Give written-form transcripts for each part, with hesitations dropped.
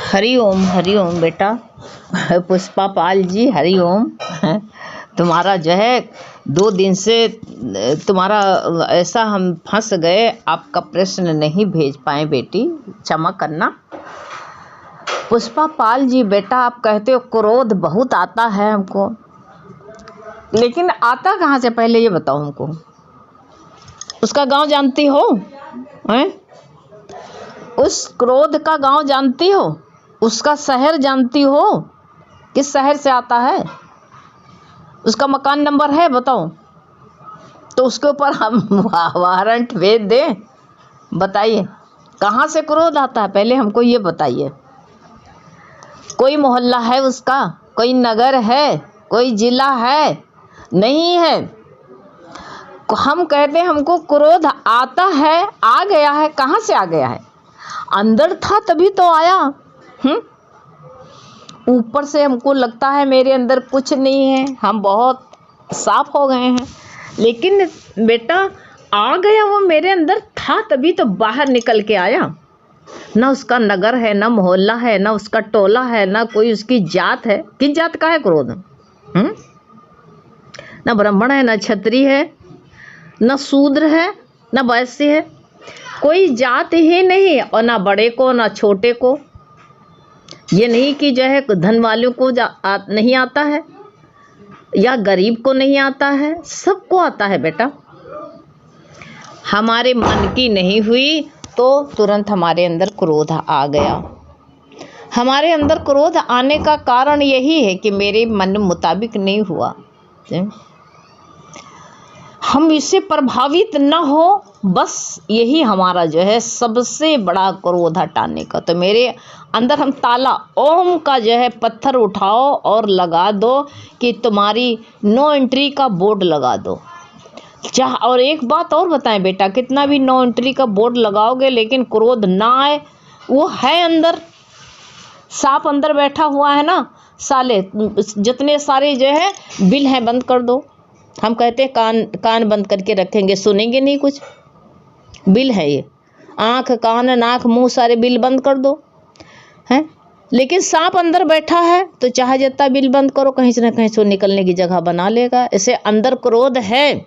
हरि ओम बेटा। पुष्पा पाल जी हरि ओम। तुम्हारा जो है 2 दिन से तुम्हारा ऐसा हम फंस गए, आपका प्रश्न नहीं भेज पाए बेटी, क्षमा करना। पुष्पा पाल जी बेटा, आप कहते हो क्रोध बहुत आता है हमको, लेकिन आता कहाँ से पहले ये बताओ हमको। उसका गांव जानती हो हैं? उस क्रोध का गांव जानती हो? उसका शहर जानती हो? किस शहर से आता है? उसका मकान नंबर है बताओ, तो उसके ऊपर हम वारंट भेज दें। बताइए कहाँ से क्रोध आता है, पहले हमको ये बताइए। कोई मोहल्ला है उसका, कोई नगर है, कोई जिला है? नहीं है। हम कहते हैं हमको क्रोध आता है, आ गया है, कहाँ से आ गया है? अंदर था तभी तो आया। ऊपर से हमको लगता है मेरे अंदर कुछ नहीं है, हम बहुत साफ हो गए हैं, लेकिन बेटा आ गया, वो मेरे अंदर था तभी तो बाहर निकल के आया। ना उसका नगर है, ना मोहल्ला है, ना उसका टोला है, ना कोई उसकी जात है। किस जात का है क्रोध? ना ब्राह्मण है, ना क्षत्रिय है, ना शूद्र है, ना वैश्य है, कोई जात ही नहीं। और ना बड़े को ना छोटे को। ये नहीं कि जो है धन वालों को नहीं आता है या गरीब को नहीं आता है, सबको आता है बेटा। हमारे मन की नहीं हुई तो तुरंत हमारे अंदर क्रोध आ गया। हमारे अंदर क्रोध आने का कारण यही है कि मेरे मन मुताबिक नहीं हुआ। हम इससे प्रभावित न हो, बस यही हमारा जो है सबसे बड़ा क्रोध हटाने का। तो मेरे अंदर हम ताला ओम का जो है पत्थर उठाओ और लगा दो कि तुम्हारी नो एंट्री का बोर्ड लगा दो। और एक बात और बताएं बेटा, कितना भी नो एंट्री का बोर्ड लगाओगे लेकिन क्रोध ना आए, वो है अंदर, सांप अंदर बैठा हुआ है ना साले। जितने सारे जो है बिल हैं बंद कर दो। हम कहते हैं कान बंद करके रखेंगे, सुनेंगे नहीं कुछ। बिल है ये, आँख कान नाक मुंह सारे बिल बंद कर दो हैं, लेकिन सांप अंदर बैठा है तो चाहे जितना बिल बंद करो, कहीं से न कहीं से निकलने की जगह बना लेगा। इसे अंदर क्रोध है।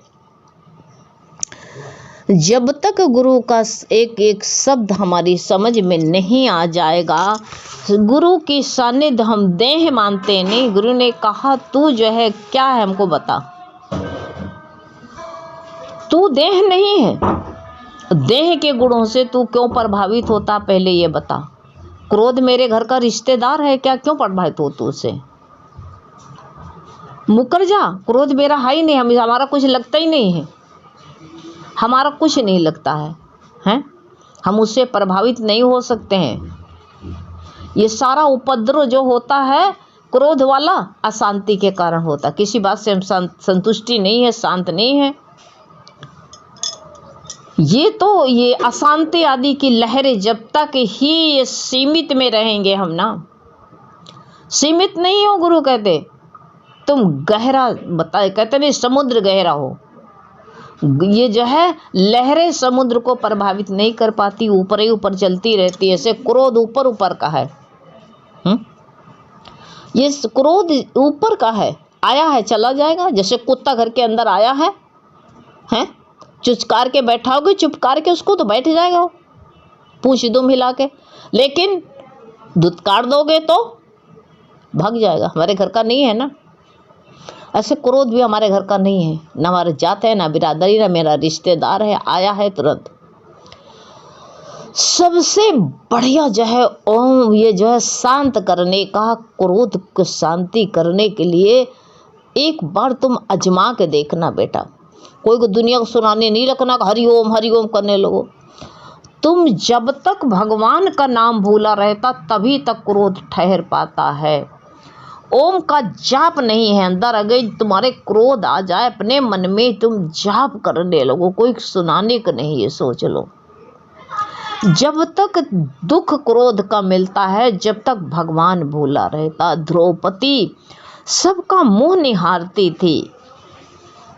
जब तक गुरु का एक एक शब्द हमारी समझ में नहीं आ जाएगा, गुरु की सानिध्य हम देह मानते नहीं। गुरु ने कहा तू जो है क्या है हमको बता, तू देह नहीं है। देह के गुणों से तू क्यों प्रभावित होता, पहले ये बता। क्रोध मेरे घर का रिश्तेदार है क्या, क्यों प्रभावित हो तू उससे? मुकर जा, क्रोध मेरा है ही नहीं, हमारा कुछ लगता ही नहीं है, हमारा कुछ नहीं लगता है, हम उससे प्रभावित नहीं हो सकते हैं। ये सारा उपद्रव जो होता है क्रोध वाला अशांति के कारण होता, किसी बात से हम संतुष्टि नहीं है, शांत नहीं है। ये अशांति आदि की लहरें जब तक ही ये सीमित में रहेंगे, हम ना सीमित नहीं हो। गुरु कहते तुम गहरा बताए, कहते नहीं समुद्र गहरा हो। ये जो है लहरें समुद्र को प्रभावित नहीं कर पाती, ऊपर ही ऊपर चलती रहती है। ऐसे क्रोध ऊपर ऊपर का है। ये क्रोध ऊपर का है, आया है चला जाएगा। जैसे कुत्ता घर के अंदर आया है, चुचकार के बैठाओगे, चुपकार के उसको तो बैठ जाएगा, पूंछ दुम हिला के, लेकिन धुतकार दोगे तो भाग जाएगा। हमारे घर का नहीं है ना, ऐसे क्रोध भी हमारे घर का नहीं है, ना हमारे जात है, ना बिरादरी, ना मेरा रिश्तेदार है। आया है तुरंत। सबसे बढ़िया जो है ओम, ये जो है शांत करने का, क्रोध को शांति करने के लिए एक बार तुम अजमा के देखना बेटा। कोई को दुनिया को सुनाने नहीं लगना, हरि ओम करने लगो। तुम जब तक भगवान का नाम भूला रहता तभी तक क्रोध ठहर पाता है। ओम का जाप नहीं है अंदर, अगर तुम्हारे क्रोध आ जाए अपने मन में, तुम जाप करने लगो, कोई सुनाने का नहीं, ये सोच लो। जब तक दुख क्रोध का मिलता है, जब तक भगवान भूला रहता। द्रौपदी सबका मुंह निहारती थी,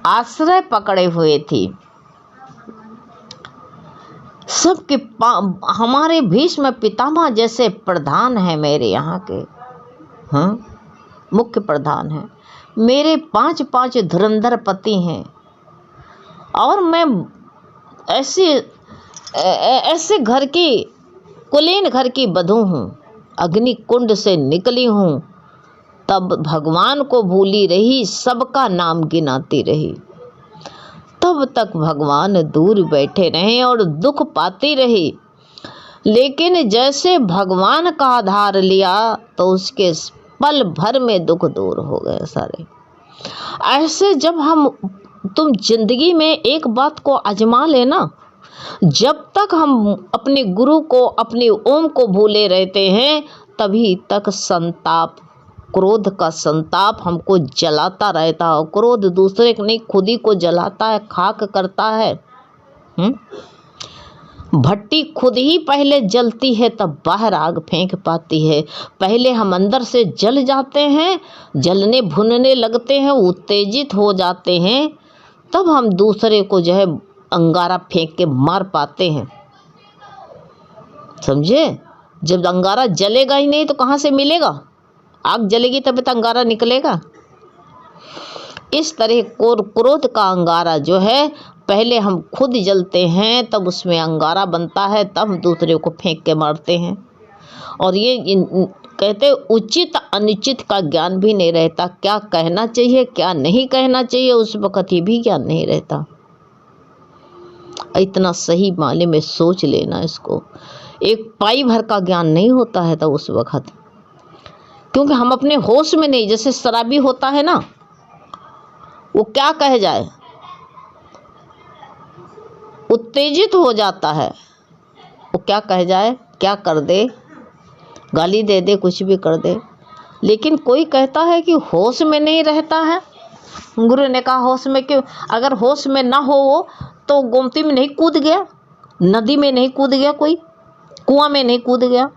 आश्रय पकड़े हुए थी। सबके हमारे भीष्म पितामह जैसे प्रधान हैं मेरे यहाँ के, हाँ मुख्य प्रधान हैं। मेरे 5 धुरंधर पति हैं और मैं ऐसे घर की कुलीन घर की बधू हूँ, अग्नि कुंड से निकली हूँ, तब भगवान को भूली रही, सबका नाम गिनाती रही। तब तक भगवान दूर बैठे रहे और दुख पाती रही, लेकिन जैसे भगवान का आधार लिया तो उसके पल भर में दुख दूर हो गए सारे। ऐसे जब तुम जिंदगी में एक बात को आजमा लेना, जब तक हम अपने गुरु को, अपने ओम को भूले रहते हैं, तभी तक संताप, क्रोध का संताप हमको जलाता रहता है। क्रोध दूसरे को नहीं, खुद ही को जलाता है, खाक करता है। भट्टी खुद ही पहले जलती है तब बाहर आग फेंक पाती है। पहले हम अंदर से जल जाते हैं, जलने भुनने लगते हैं, उत्तेजित हो जाते हैं, तब हम दूसरे को जो है अंगारा फेंक के मार पाते हैं। समझे? जब अंगारा जलेगा ही नहीं तो कहाँ से मिलेगा? आग जलेगी तब तो अंगारा निकलेगा। इस तरह क्रोध का अंगारा जो है, पहले हम खुद जलते हैं तब उसमें अंगारा बनता है, तब हम दूसरे को फेंक के मारते हैं। और ये कहते उचित अनुचित का ज्ञान भी नहीं रहता, क्या कहना चाहिए क्या नहीं कहना चाहिए उस वक़्त ये भी ज्ञान नहीं रहता। इतना सही मायने में सोच लेना इसको, एक पाई भर का ज्ञान नहीं होता है तो उस वक़्त, क्योंकि हम अपने होश में नहीं। जैसे शराबी होता है ना, वो क्या कह जाए, उत्तेजित हो जाता है, वो क्या कह जाए, क्या कर दे, गाली दे दे, कुछ भी कर दे। लेकिन कोई कहता है कि होश में नहीं रहता है। गुरु ने कहा होश में क्यों? अगर होश में ना हो वो तो गोमती में नहीं कूद गया, नदी में नहीं कूद गया, कोई कुआं में नहीं कूद गया,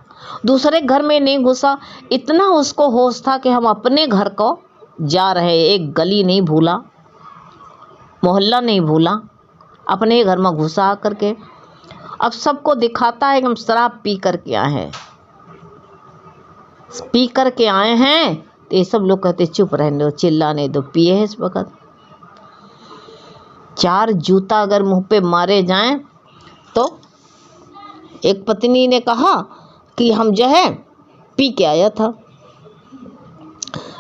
दूसरे घर में नहीं घुसा। इतना उसको होश था कि हम अपने घर को जा रहे, एक गली नहीं भूला, मोहल्ला नहीं भूला, अपने घर में घुसा करके अब सबको दिखाता है कि हम शराब पी करके आए हैं, पी करके आए हैं। तो ये सब लोग कहते चुप रहने दो, चिल्लाने दो, पिए हैं इस वक्त। 4 जूता अगर मुंह पे मारे जाएं तो एक पत्नी ने कहा कि हम जो है पी के आया था।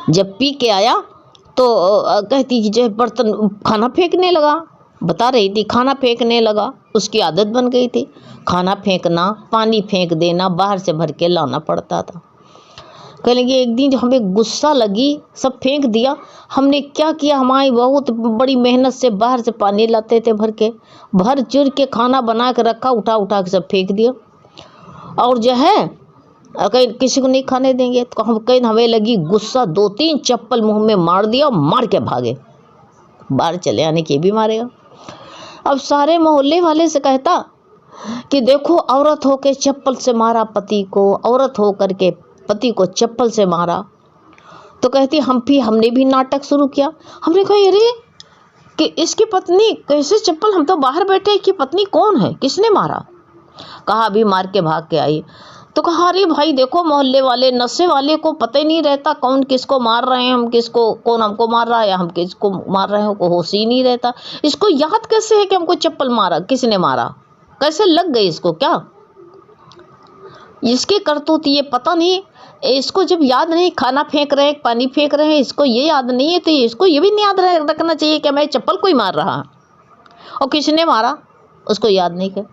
जब पी के आया तो कहती कि जो है बर्तन खाना फेंकने लगा, बता रही थी खाना फेंकने लगा, उसकी आदत बन गई थी खाना फेंकना, पानी फेंक देना, बाहर से भर के लाना पड़ता था। कह लेंगे एक दिन हमें गुस्सा लगी, सब फेंक दिया। हमने क्या किया, हमारी बहुत बड़ी मेहनत से बाहर से पानी लाते थे भर के, भर चुर के खाना बना के रखा, उठा उठा के सब फेंक दिया। और जो है कहीं किसी को नहीं खाने देंगे तो हम कहीं हमें लगी गुस्सा, 2-3 चप्पल मुंह में मार दिया, मार के भागे, बाहर चले आने के भी मारेगा। अब सारे मोहल्ले वाले से कहता कि देखो औरत होके चप्पल से मारा पति को, औरत हो करके पति को चप्पल से मारा। तो कहती हमने भी नाटक शुरू किया। हमने कहा अरे कि इसकी पत्नी कैसे चप्पल, हम तो बाहर बैठे कि पत्नी कौन है, किसने मारा? कहा अभी मार के भाग के आई। तो कहा अरे भाई देखो मोहल्ले वाले, नशे वाले को पता ही नहीं रहता कौन किसको मार रहे हैं, हम किसको, कौन हमको मार रहा है या हम किसको मार रहे हैं, को होश ही नहीं रहता। इसको याद कैसे है कि हमको चप्पल मारा, किसने मारा, कैसे लग गई इसको, क्या इसके करतूत ये पता नहीं। इसको जब याद नहीं, खाना फेंक रहे हैं, पानी फेंक रहे हैं, इसको ये याद नहीं है तो इसको ये भी नहीं याद रखना चाहिए कि मैं चप्पल कोई मार रहा और किसने मारा, उसको याद नहीं कर।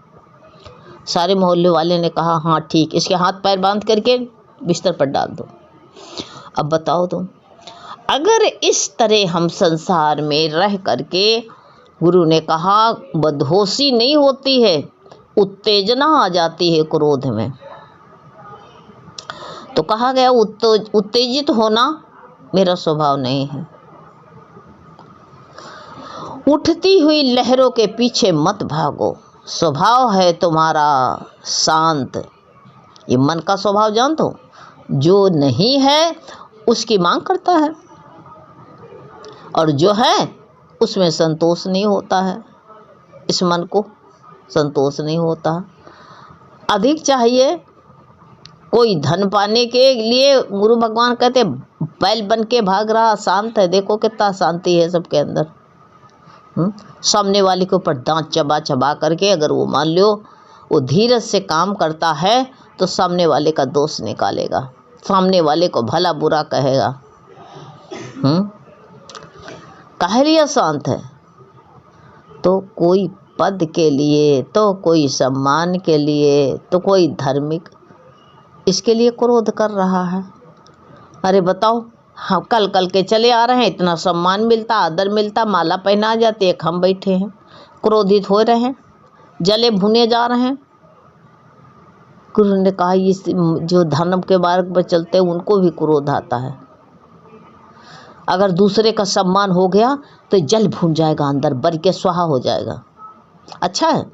सारे मोहल्ले वाले ने कहा हाँ ठीक, इसके हाथ पैर बांध करके बिस्तर पर डाल दो। अब बताओ तुम, अगर इस तरह हम संसार में रह करके, गुरु ने कहा बदहोशी नहीं होती है, उत्तेजना आ जाती है क्रोध में। तो कहा गया उत्तेजित होना मेरा स्वभाव नहीं है। उठती हुई लहरों के पीछे मत भागो, स्वभाव है तुम्हारा शांत। ये मन का स्वभाव जानते हो, जो नहीं है उसकी मांग करता है और जो है उसमें संतोष नहीं होता है। इस मन को संतोष नहीं होता। अधिक चाहिए, कोई धन पाने के लिए गुरु भगवान कहते बैल बन के भाग रहा, शांत है, देखो कितना शांति है सबके अंदर। सामने वाले के ऊपर दांत चबा चबा करके अगर वो मान लो वो धीरज से काम करता है तो सामने वाले का दोष निकालेगा, सामने वाले को भला बुरा कहेगा। काहे लिए शांत है? तो कोई पद के लिए, तो कोई सम्मान के लिए, तो कोई धार्मिक, इसके लिए क्रोध कर रहा है। अरे बताओ, हाँ कल के चले आ रहे हैं, इतना सम्मान मिलता, आदर मिलता, माला पहना जाती है, हम बैठे हैं क्रोधित हो रहे हैं, जले भुने जा रहे हैं। गुरु ने कहा इस जो धर्म के मार्ग पर चलते हैं उनको भी क्रोध आता है। अगर दूसरे का सम्मान हो गया तो जल भून जाएगा, अंदर बर के स्वाहा हो जाएगा। अच्छा है,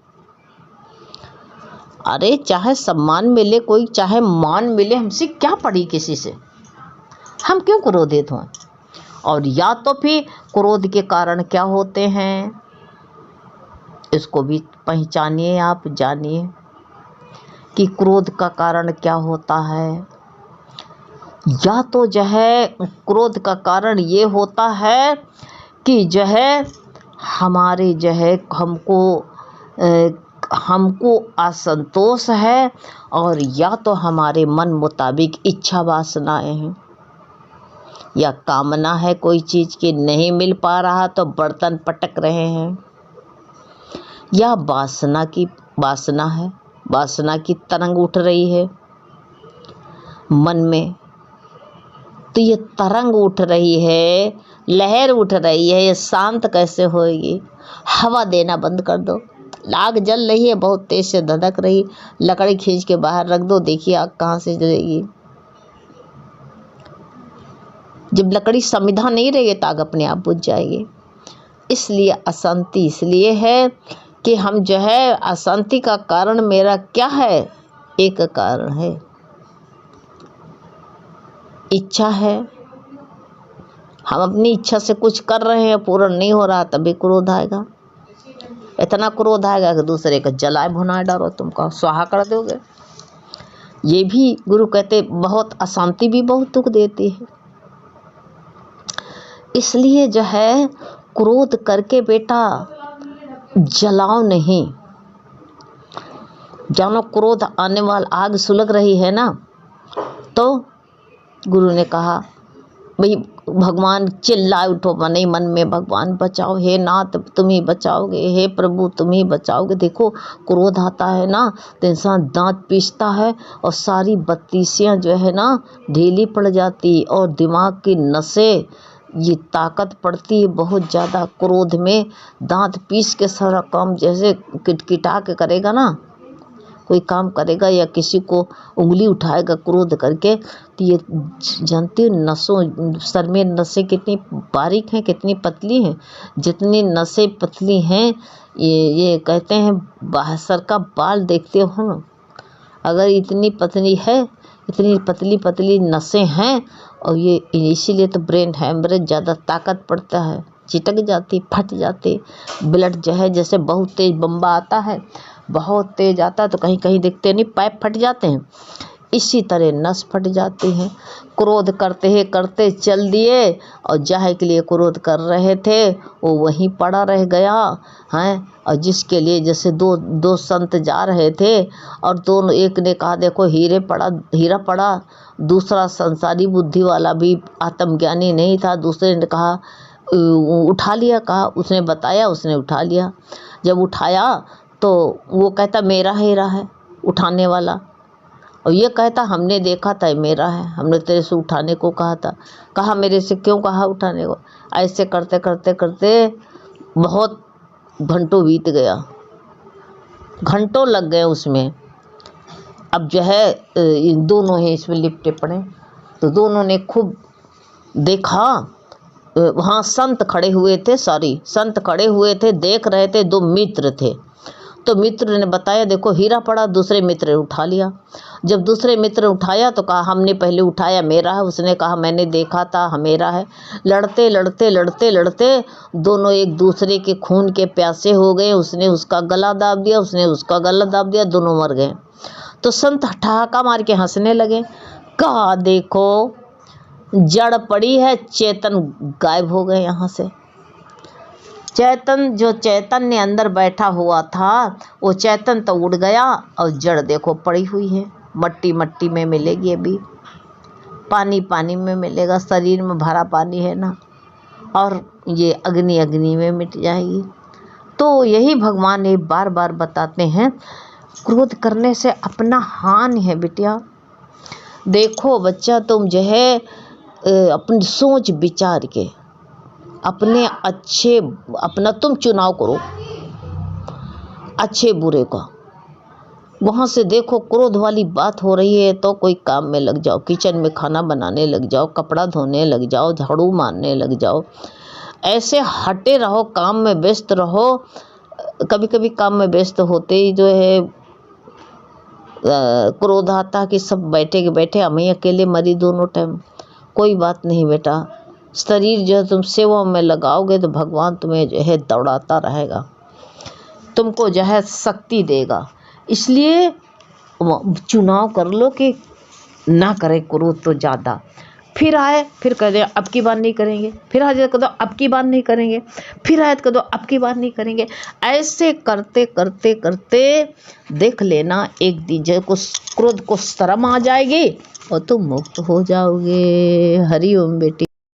अरे चाहे सम्मान मिले कोई, चाहे मान मिले, हमसे क्या पड़ी किसी से, हम क्यों क्रोधित हों? और या तो फिर क्रोध के कारण क्या होते हैं इसको भी पहचानिए, आप जानिए कि क्रोध का कारण क्या होता है। या तो जो है क्रोध का कारण ये होता है कि जो है हमारे जो है हमको असंतोष है, और या तो हमारे मन मुताबिक इच्छा वासनाएं हैं, या कामना है कोई चीज़ की, नहीं मिल पा रहा तो बर्तन पटक रहे हैं, या वासना है, वासना की तरंग उठ रही है मन में। तो ये तरंग उठ रही है, लहर उठ रही है, ये शांत कैसे होएगी? हवा देना बंद कर दो। आग जल रही है, बहुत तेज से धधक रही, लकड़ी खींच के बाहर रख दो, देखिए आग कहाँ से जलेगी। जब लकड़ी संविधा नहीं रहेगी तो आग अपने आप बुझ जाएगी। इसलिए अशांति इसलिए है कि हम जो है अशांति का कारण मेरा क्या है? एक कारण है इच्छा है। हम अपनी इच्छा से कुछ कर रहे हैं, पूर्ण नहीं हो रहा, तभी क्रोध आएगा। इतना क्रोध आएगा कि दूसरे का जलाए भुनाए डालो, तुमको स्वाहा कर दोगे। ये भी गुरु कहते बहुत अशांति भी बहुत दुख देती है। इसलिए जो है क्रोध करके बेटा जलाओ नहीं। जानो क्रोध आने वाला आग सुलग रही है ना, तो गुरु ने कहा भाई भगवान चिल्लाए उठो नहीं मन में, भगवान बचाओ, हे नाथ तुम ही बचाओगे, हे प्रभु तुम ही बचाओगे। देखो क्रोध आता है ना तो इंसान दांत पीसता है और सारी बत्तीसियाँ जो है ना ढीली पड़ जाती, और दिमाग की नसें ये ताकत पड़ती है बहुत ज़्यादा। क्रोध में दांत पीस के सारा काम जैसे किटकिटा के करेगा ना, कोई काम करेगा या किसी को उंगली उठाएगा क्रोध करके, तो ये जानती हो नसों, सर में नसें कितनी बारीक हैं, कितनी पतली हैं। जितनी नसें पतली हैं ये कहते हैं सर का बाल देखते हो ना, अगर इतनी पतली है, इतनी पतली पतली नसें हैं, और ये इसीलिए तो ब्रेन हैमरेज ज़्यादा ताकत पड़ता है, चिटक जाती, फट जाती। ब्लड जो है जैसे बहुत तेज़ बम्बा आता है, बहुत तेज़ आता है तो कहीं कहीं दिखते नहीं, पाइप फट जाते हैं, इसी तरह नस फट जाती हैं। क्रोध करते चल दिए, और जहाँ के लिए क्रोध कर रहे थे वो वहीं पड़ा रह गया हैं। और जिसके लिए जैसे दो संत जा रहे थे, और दोनों, एक ने कहा देखो हीरा पड़ा, दूसरा संसारी बुद्धि वाला भी आत्मज्ञानी नहीं था, दूसरे ने कहा उठा लिया, कहा उसने बताया, उसने उठा लिया। जब उठाया तो वो कहता मेरा हीरा है उठाने वाला, और ये कहता हमने देखा था मेरा है, हमने तेरे से उठाने को कहा था। कहा मेरे से क्यों कहा उठाने को? ऐसे करते करते करते बहुत घंटों बीत गया, घंटों लग गए उसमें। अब जो है दोनों ही इसमें लिपटे पड़े, तो दोनों ने खूब देखा। वहाँ संत खड़े हुए थे, देख रहे थे, दो मित्र थे। तो मित्र ने बताया देखो हीरा पड़ा, दूसरे मित्र ने उठा लिया। जब दूसरे मित्र ने उठाया तो कहा हमने पहले उठाया, मेरा है। उसने कहा मैंने देखा था, मेरा है। लड़ते लड़ते लड़ते लड़ते दोनों एक दूसरे के खून के प्यासे हो गए। उसने उसका गला दाब दिया, उसने उसका गला दाब दिया, दोनों मर गए। तो संत ठहाका मार के हंसने लगे। कहा देखो जड़ पड़ी है, चेतन गायब हो गए यहाँ से। चेतन, जो चैतन्य अंदर बैठा हुआ था वो चैतन तो उड़ गया और जड़ देखो पड़ी हुई है। मट्टी मट्टी में मिलेगी, अभी पानी पानी में मिलेगा, शरीर में भरा पानी है ना, और ये अग्नि अग्नि में मिट जाएगी। तो यही भगवान ये बार बार बताते हैं, क्रोध करने से अपना हानि है बिटिया। देखो बच्चा, तुम जो है अपनी सोच विचार के अपने अच्छे, अपना तुम चुनाव करो अच्छे बुरे का। वहाँ से देखो क्रोध वाली बात हो रही है तो कोई काम में लग जाओ, किचन में खाना बनाने लग जाओ, कपड़ा धोने लग जाओ, झाड़ू मारने लग जाओ। ऐसे हटे रहो, काम में व्यस्त रहो। कभी कभी काम में व्यस्त होते ही जो है क्रोध आता कि सब बैठे के बैठे हम ही अकेले मरी दोनों टाइम। कोई बात नहीं बेटा, शरीर जो है तुम सेवा में लगाओगे तो भगवान तुम्हें जो है दौड़ाता रहेगा, तुमको जो है शक्ति देगा। इसलिए चुनाव कर लो कि ना करें क्रोध तो ज़्यादा। फिर आए फिर कह दे अब की बार नहीं करेंगे, फिर आ जाए कह दो अब की बार नहीं करेंगे, फिर आए कह दो अब की बार नहीं करेंगे। ऐसे करते करते करते देख लेना एक दिन जो क्रोध को शर्म आ जाएगी और तुम मुक्त हो जाओगे। हरि ओम बेटी।